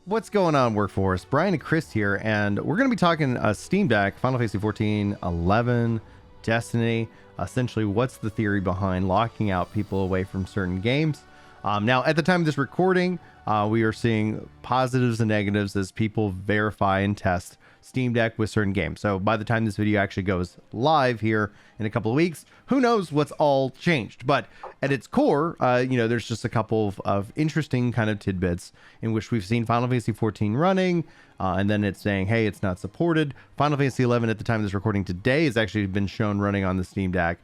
What's going on, Workforce? Brian and Chris here, and we're going to be talking Steam Deck, Final Fantasy 14, 11, Destiny. Essentially, what's the theory behind locking out people away from certain games? Now, at the time of this recording, we are seeing positives and negatives as people verify and test Steam Deck with certain games. So by the time this video actually goes live here in a couple of weeks, who knows what's all changed. But at its core, there's just a couple of interesting kind of tidbits in which we've seen Final Fantasy 14 running, and then it's saying, hey, it's not supported. Final Fantasy 11 at the time of this recording today has actually been shown running on the Steam Deck.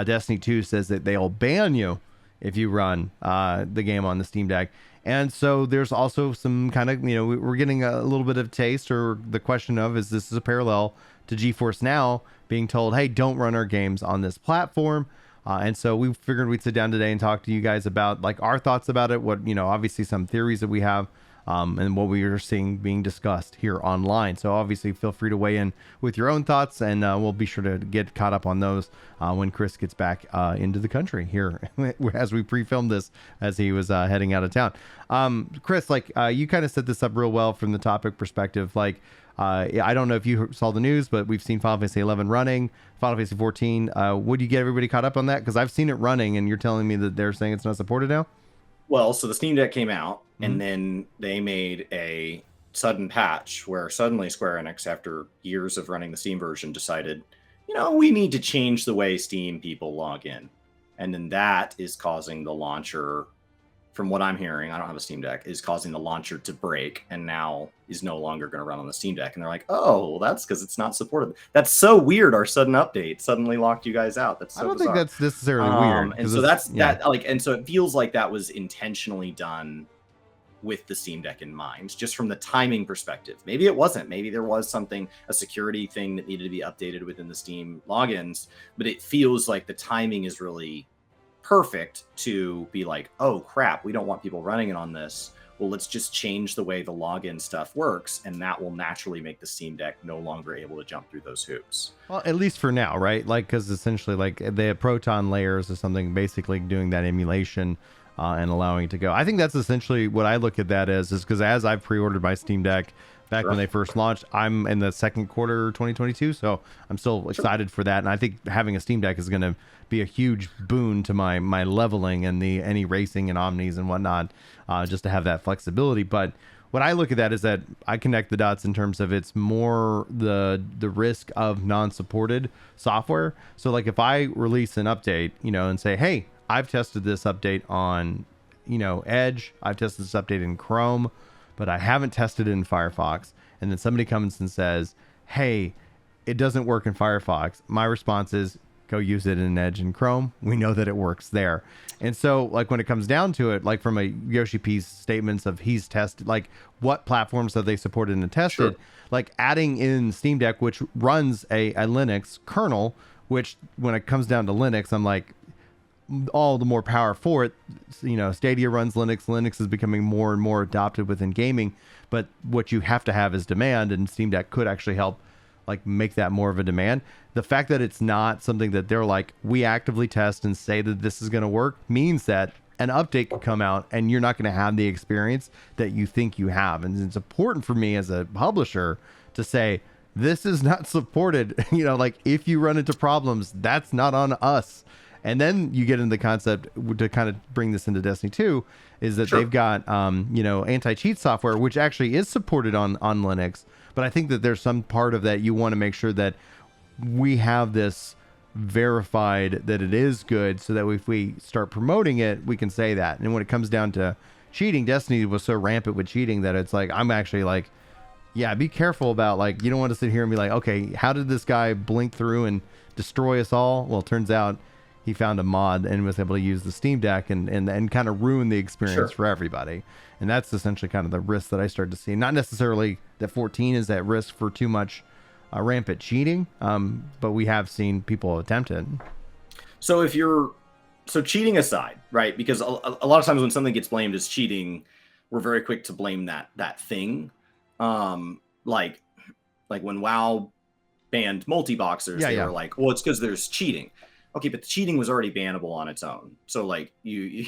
Destiny 2 says that they'll ban you if you run the game on the Steam Deck. And so there's also some kind of, we're getting a little bit of taste, or the question of, is this a parallel to GeForce Now being told, hey, don't run our games on this platform? And so we figured we'd sit down today and talk to you guys about like our thoughts about it, what, obviously some theories that we have, and what we are seeing being discussed here online. So obviously feel free to weigh in with your own thoughts, and we'll be sure to get caught up on those when Chris gets back into the country here as we pre-filmed this as he was heading out of town. Chris, you kind of set this up real well from the topic perspective. I don't know if you saw the news, but we've seen Final Fantasy 11 running, Final Fantasy 14. Would you get everybody caught up on that? Because I've seen it running, and you're telling me that they're saying it's not supported now? Well, so the Steam Deck came out, and then they made a sudden patch where suddenly Square Enix, after years of running the Steam version, decided, we need to change the way Steam people log in. And then that is causing the launcher, from what I'm hearing, I don't have a Steam Deck, is causing the launcher to break and now is no longer going to run on the Steam Deck. And they're like, oh, well, that's because it's not supported. That's so weird. Our sudden update suddenly locked you guys out. That's so I don't bizarre. think that's necessarily weird. And so and so it feels like that was intentionally done with the Steam Deck in mind, just from the timing perspective. Maybe it wasn't. Maybe there was a security thing that needed to be updated within the Steam logins, but it feels like the timing is really perfect to be like, oh crap, we don't want people running it on this. Well, let's just change the way the login stuff works, and that will naturally make the Steam Deck no longer able to jump through those hoops. Well, at least for now, right? Because essentially, they have Proton layers or something, basically doing that emulation and allowing it to go. I think that's essentially what I look at that as, is because as I've pre-ordered my Steam Deck back when they first launched, I'm in the second quarter 2022, so I'm still excited for that. And I think having a Steam Deck is going to be a huge boon to my leveling and any racing and omnis and whatnot, just to have that flexibility. But what I look at that is that I connect the dots in terms of it's more the risk of non-supported software. So if I release an update, and say, hey, I've tested this update on, Edge, I've tested this update in Chrome, but I haven't tested it in Firefox. And then somebody comes and says, hey, it doesn't work in Firefox. My response is, go use it in Edge and Chrome. We know that it works there. And so when it comes down to it, from a Yoshi P's statements of he's tested, what platforms have they supported and tested, adding in Steam Deck, which runs a Linux kernel, which when it comes down to Linux, I'm like, all the more power for it. Stadia runs Linux. Linux is becoming more and more adopted within gaming, but what you have to have is demand, and Steam Deck could actually help make that more of a demand. The fact that it's not something that they're we actively test and say that this is going to work means that an update could come out and you're not going to have the experience that you think you have. And it's important for me as a publisher to say, this is not supported. If you run into problems, that's not on us. And then you get into the concept to kind of bring this into Destiny 2 is that they've got, anti-cheat software, which actually is supported on Linux. But I think that there's some part of that you want to make sure that we have this verified that it is good, so that if we start promoting it, we can say that. And when it comes down to cheating, Destiny was so rampant with cheating that it's I'm actually yeah, be careful about you don't want to sit here and be okay, how did this guy blink through and destroy us all? Well, it turns out he found a mod and was able to use the Steam Deck and kind of ruin the experience for everybody. And that's essentially kind of the risk that I started to see. Not necessarily that 14 is at risk for too much rampant cheating, but we have seen people attempt it. So cheating aside, right? Because a lot of times when something gets blamed as cheating, we're very quick to blame that thing. Like when WoW banned multi-boxers, they were like, well, it's because there's cheating. okay, but the cheating was already bannable on its own. So like you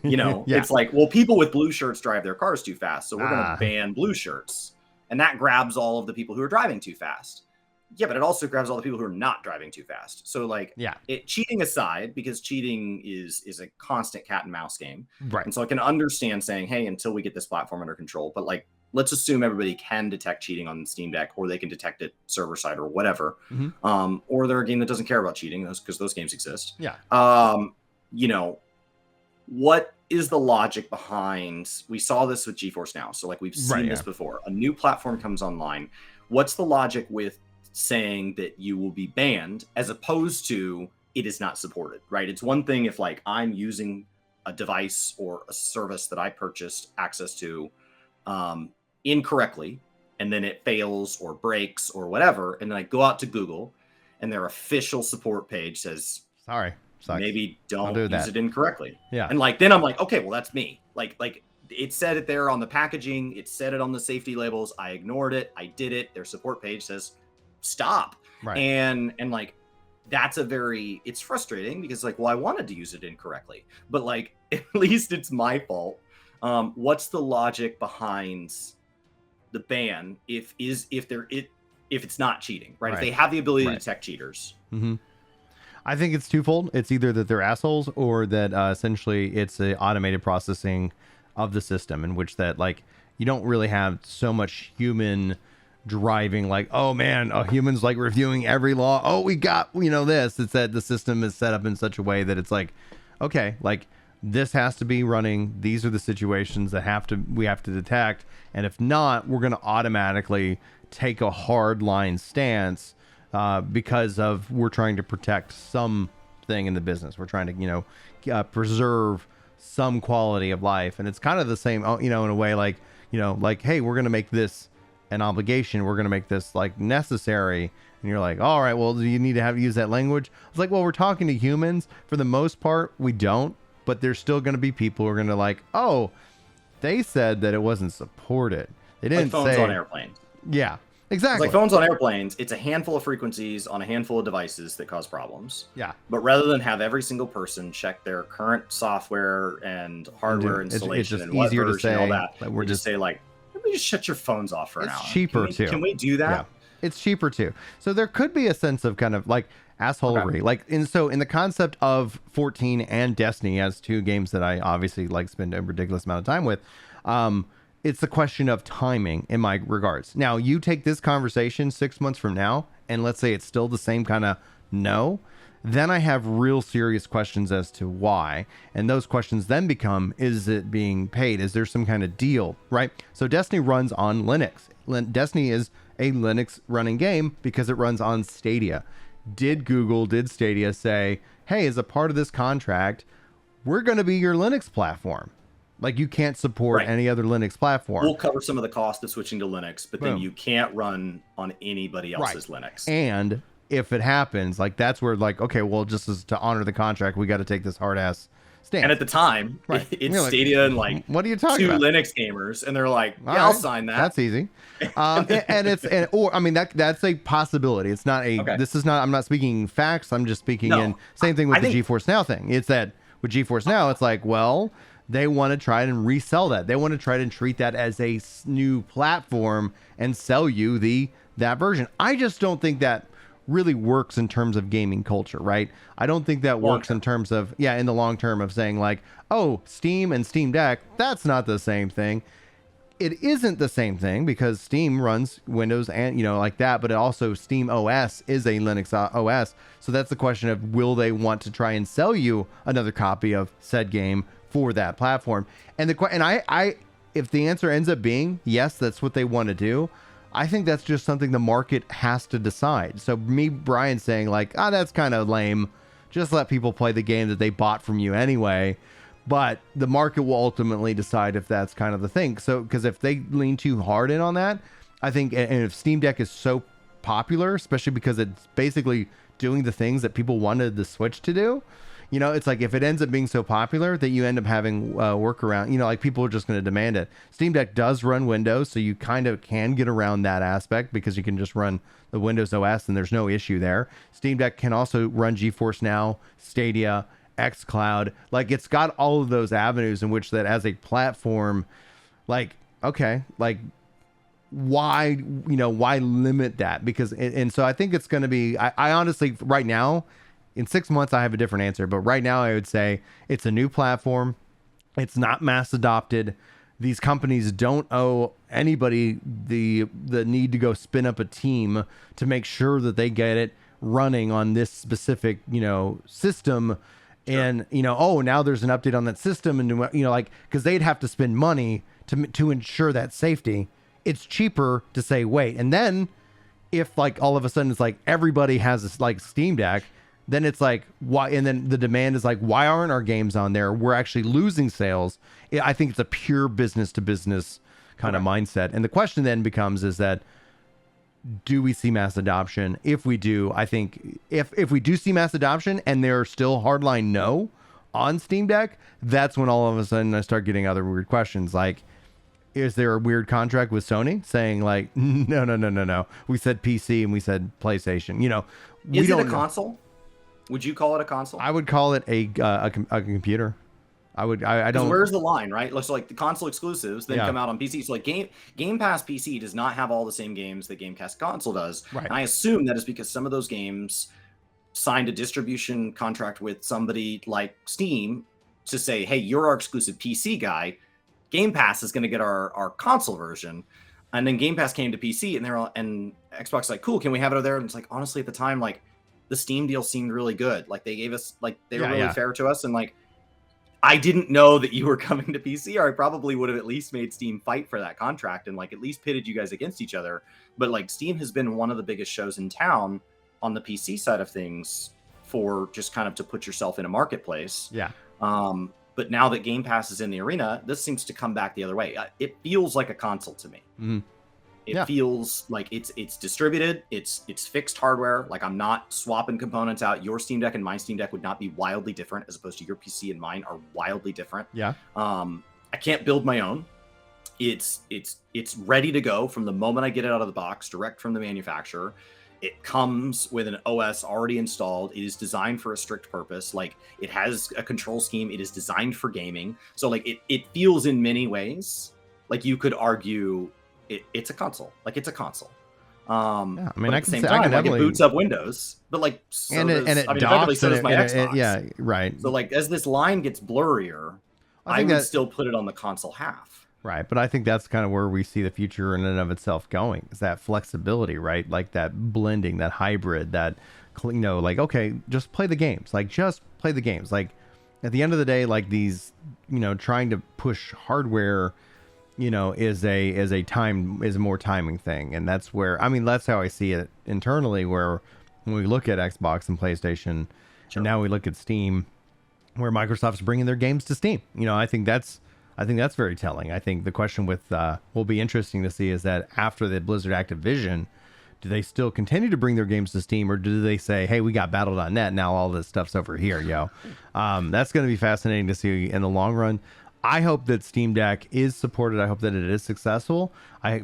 know, Yeah. it's like, well, people with blue shirts drive their cars too fast, so we're going Ah. to ban blue shirts. And that grabs all of the people who are driving too fast. Yeah, but it also grabs all the people who are not driving too fast. So like, Yeah. Cheating aside, because cheating is a constant cat and mouse game. Right. And so I can understand saying, hey, until we get this platform under control, but like, let's assume everybody can detect cheating on Steam Deck, or they can detect it server side or whatever. Or they're a game that doesn't care about cheating, because those games exist. Yeah. You know, what is the logic behind, we saw this with GeForce Now. So like, we've seen this before. A new platform comes online. What's the logic with saying that you will be banned as opposed to it is not supported, right? It's one thing if like I'm using a device or a service that I purchased access to incorrectly, and then it fails or breaks or whatever, and then I go out to Google and their official support page says, sorry, sucks. Maybe don't do use that. it incorrectly. Yeah. And like, then I'm like, okay, well, that's me. Like it said it there on the packaging. It said it on the safety labels. I ignored it. I did it. Their support page says, stop. Right. And like, it's frustrating because like, well, I wanted to use it incorrectly, but like, at least it's my fault. What's the logic behind the ban if it's not cheating, right? If they have the ability to detect cheaters. I think it's twofold. It's either that they're assholes, or that essentially it's a automated processing of the system, in which that like you don't really have so much human driving, like, oh man, a human's like reviewing every law. Oh, we got, this. It's that the system is set up in such a way that it's like, okay, like this has to be running. These are the situations that we have to detect. And if not, we're going to automatically take a hard line stance because we're trying to protect something in the business. We're trying to, preserve some quality of life. And it's kind of the same, in a way, like, hey, we're going to make this an obligation. We're going to make this like necessary. And you're like, all right, well, do you need to use that language? It's like, well, we're talking to humans. For the most part, we don't. But there's still going to be people who are going to like, oh, they said that it wasn't supported. They didn't like phones on airplanes. Yeah, exactly. It's like phones on airplanes. It's a handful of frequencies on a handful of devices that cause problems. Yeah. But rather than have every single person check their current software and hardware installation and what version and all that, we're just say like, let me just shut your phones off for an hour. It's cheaper too. Can we do that? Yeah. It's cheaper too. So there could be a sense of kind of like assholery. Okay. Like in the concept of 14 and Destiny as two games that I obviously like spend a ridiculous amount of time with, it's the question of timing in my regards. Now you take this conversation 6 months from now, and let's say it's still the same kind of no, then I have real serious questions as to why. And those questions then become, is it being paid? Is there some kind of deal, right? So Destiny runs on Linux. Destiny is a Linux running game because it runs on Stadia. Did Stadia say, hey, as a part of this contract, we're going to be your Linux platform? Like, you can't support any other Linux platform. We'll cover some of the cost of switching to Linux, but then you can't run on anybody else's Linux. And if it happens, like, that's where, like, okay, well, just as to honor the contract, we got to take this hard ass stance. And at the time, it's Stadia and like, what are you talking about? Two Linux gamers, and they're like, yeah, I'll sign that. That's easy. That's a possibility. It's not this is not, I'm not speaking facts. I'm just speaking in, same thing with the GeForce Now thing. It's that with GeForce Now, it's like, well, they want to try and resell that. They want to try and treat that as a new platform and sell you that version. I just don't think that really works in terms of gaming culture, right? I don't think that works in terms of, in the long term of saying like, oh, Steam and Steam Deck, that's not the same thing. It isn't the same thing because Steam runs Windows and, like that, but it also Steam OS is a Linux OS. So that's the question of, will they want to try and sell you another copy of said game for that platform? And if the answer ends up being yes, that's what they want to do, I think that's just something the market has to decide. So me, Brian, saying like, that's kind of lame. Just let people play the game that they bought from you anyway. But the market will ultimately decide if that's kind of the thing. So, because if they lean too hard in on that, I think, and if Steam Deck is so popular, especially because it's basically doing the things that people wanted the Switch to do, It's like if it ends up being so popular that you end up having workaround, like people are just going to demand it. Steam Deck does run Windows, so you kind of can get around that aspect because you can just run the Windows OS and there's no issue there. Steam Deck can also run GeForce Now, Stadia, xCloud. Like it's got all of those avenues in which that as a platform, like, okay, like why limit that? Because and so I think it's going to be, I honestly right now in 6 months I have a different answer, but right now I would say it's a new platform. It's not mass adopted. These companies don't owe anybody the need to go spin up a team to make sure that they get it running on this specific system. Sure. And now there's an update on that system, and like because they'd have to spend money to ensure that safety. It's cheaper to say wait, and then if like all of a sudden it's like everybody has this like Steam Deck, then it's like why? And then the demand is like, why aren't our games on there? We're actually losing sales. I think it's a pure business to business kind of mindset, and the question then becomes is that do we see mass adoption? If we do, I think if we do see mass adoption and they're still hardline no on Steam Deck, that's when all of a sudden I start getting other weird questions like, is there a weird contract with Sony saying like, no, we said PC and we said PlayStation? Is it a console? Would you call it a console? I would call it a computer. I don't. Where's the line, right? So like the console exclusives then come out on PC. So like Game Pass PC does not have all the same games that Game Pass console does. Right. And I assume that is because some of those games signed a distribution contract with somebody like Steam to say, hey, you're our exclusive PC guy. Game Pass is going to get our console version. And then Game Pass came to PC and Xbox like, cool, can we have it over there? And it's like, honestly, at the time, like the Steam deal seemed really good. Like they gave us, like they were really fair to us. And like, I didn't know that you were coming to PC, or I probably would have at least made Steam fight for that contract and like at least pitted you guys against each other. But like Steam has been one of the biggest shows in town on the PC side of things for just kind of to put yourself in a marketplace. Yeah. But now that Game Pass is in the arena, this seems to come back the other way. It feels like a console to me. Mm-hmm. It feels like it's distributed. It's fixed hardware. Like I'm not swapping components out. Your Steam Deck and my Steam Deck would not be wildly different, as opposed to your PC and mine are wildly different. Yeah. I can't build my own. It's ready to go from the moment I get it out of the box, direct from the manufacturer. It comes with an OS already installed. It is designed for a strict purpose. Like it has a control scheme. It is designed for gaming. So like it feels in many ways like you could argue it's a console. Like it's a console. I mean, at the same time, like it boots up Windows, but like so does my Xbox. Yeah, right. So like as this line gets blurrier, I would still put it on the console half. Right, but I think that's kind of where we see the future in and of itself going, is that flexibility, right? Like that blending, that hybrid, that, like, okay, just play the games. Like, just play the games. Like, at the end of the day, like these, trying to push hardware, is a more timing thing. And that's where, that's how I see it internally, where when we look at Xbox and PlayStation, and now we look at Steam, where Microsoft's bringing their games to Steam. I think that's very telling. I think the question will be interesting to see is that after the Blizzard Activision, do they still continue to bring their games to Steam, or do they say, hey, we got Battle.net, now all this stuff's over here, yo? That's going to be fascinating to see in the long run. I hope that Steam Deck is supported. I hope that it is successful.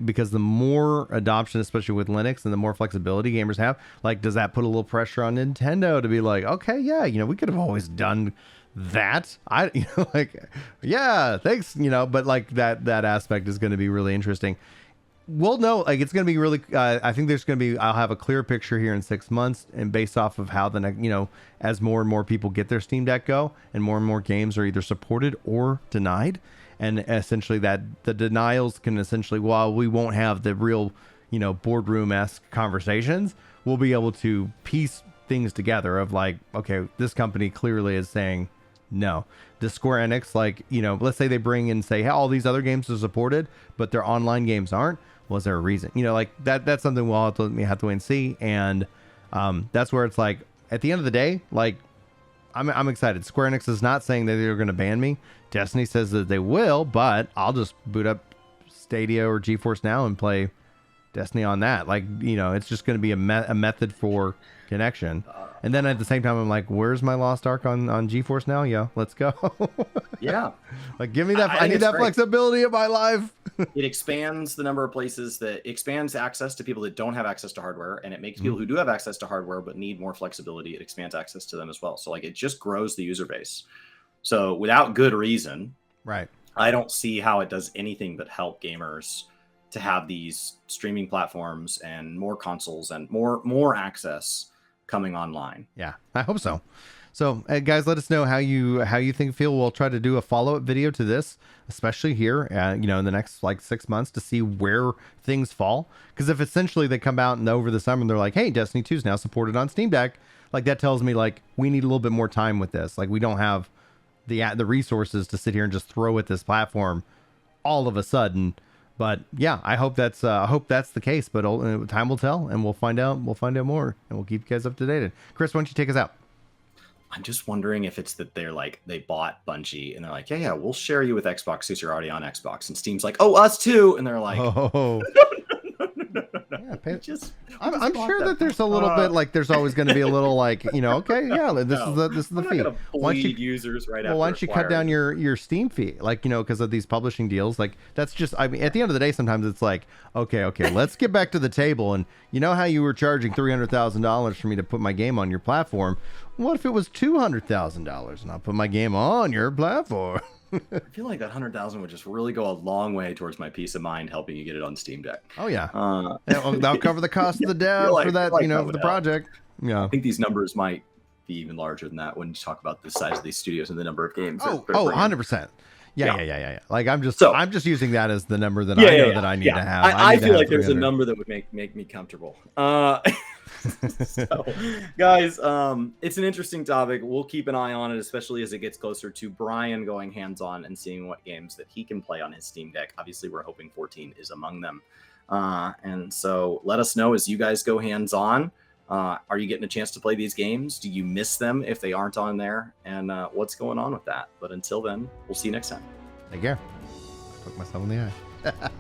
Because the more adoption, especially with Linux, and the more flexibility gamers have, like, does that put a little pressure on Nintendo to be like, okay, yeah, we could have always done that. Yeah, thanks, but like that aspect is going to be really interesting. We'll know, like, it's going to be really, I think I'll have a clear picture here in 6 months, and based off of how as more and more people get their Steam Deck go, and more games are either supported or denied, and essentially that the denials can essentially, while we won't have the real, boardroom-esque conversations, we'll be able to piece things together of like, okay, this company clearly is saying no. Does Square Enix, like, let's say they bring in, say, hey, all these other games are supported, but their online games aren't. Was there a reason? Like that's something we'll have to wait and see. And that's where it's like, at the end of the day, like, I'm excited. Square Enix is not saying that they're going to ban me. Destiny says that they will, but I'll just boot up Stadia or GeForce Now and play Destiny on that. Like, it's just going to be a method for connection. And then at the same time, I'm like, where's my Lost Ark on GeForce Now? Yeah, let's go. Yeah. Like, give me that. I think need it's that great. flexibility in my life. It expands the number of places that expands access to people that don't have access to hardware, and it makes people who do have access to hardware but need more flexibility, it expands access to them as well. So like it just grows the user base. So without good reason, Right. I don't see how it does anything but help gamers to have these streaming platforms and more consoles and more access coming online. Yeah, I hope so. So, guys, let us know how you feel. We'll try to do a follow-up video to this, especially here, in the next like 6 months to see where things fall. Because if essentially they come out and over the summer and they're like, "Hey, Destiny 2 is now supported on Steam Deck," like that tells me like we need a little bit more time with this. Like we don't have the resources to sit here and just throw at this platform all of a sudden. But yeah, I hope that's the case. But time will tell, and we'll find out. We'll find out more, and we'll keep you guys up to date. Chris, why don't you take us out? I'm just wondering if it's that they bought Bungie and they're like, yeah, we'll share you with Xbox since you're already on Xbox. And Steam's like, oh, us too. And they're like, oh, yeah, I'm sure that there's a little bit like there's always going to be a little like okay, yeah, this is the fee. Why don't you users right why don't you cut down your Steam fee, like because of these publishing deals? Like that's just at the end of the day, sometimes it's like okay, let's get back to the table. And you know how you were charging $300,000 for me to put my game on your platform? What if it was $200,000 and I'll put my game on your platform? I feel like that 100,000 would just really go a long way towards my peace of mind, helping you get it on Steam Deck. Oh yeah, that'll cover the cost of the dev for that, for the project. Yeah, I think these numbers might be even larger than that when you talk about the size of these studios and the number of games. 100%. Yeah. Like I'm just using that as the number that that I need to have. I feel like there's a number that would make me comfortable. So, guys, it's an interesting topic. We'll keep an eye on it, especially as it gets closer to Brian going hands-on and seeing what games that he can play on his Steam Deck. Obviously, we're hoping 14 is among them. And so let us know as you guys go hands-on. Are you getting a chance to play these games? Do you miss them if they aren't on there? And what's going on with that? But until then, we'll see you next time. Take care. Look myself in the eye.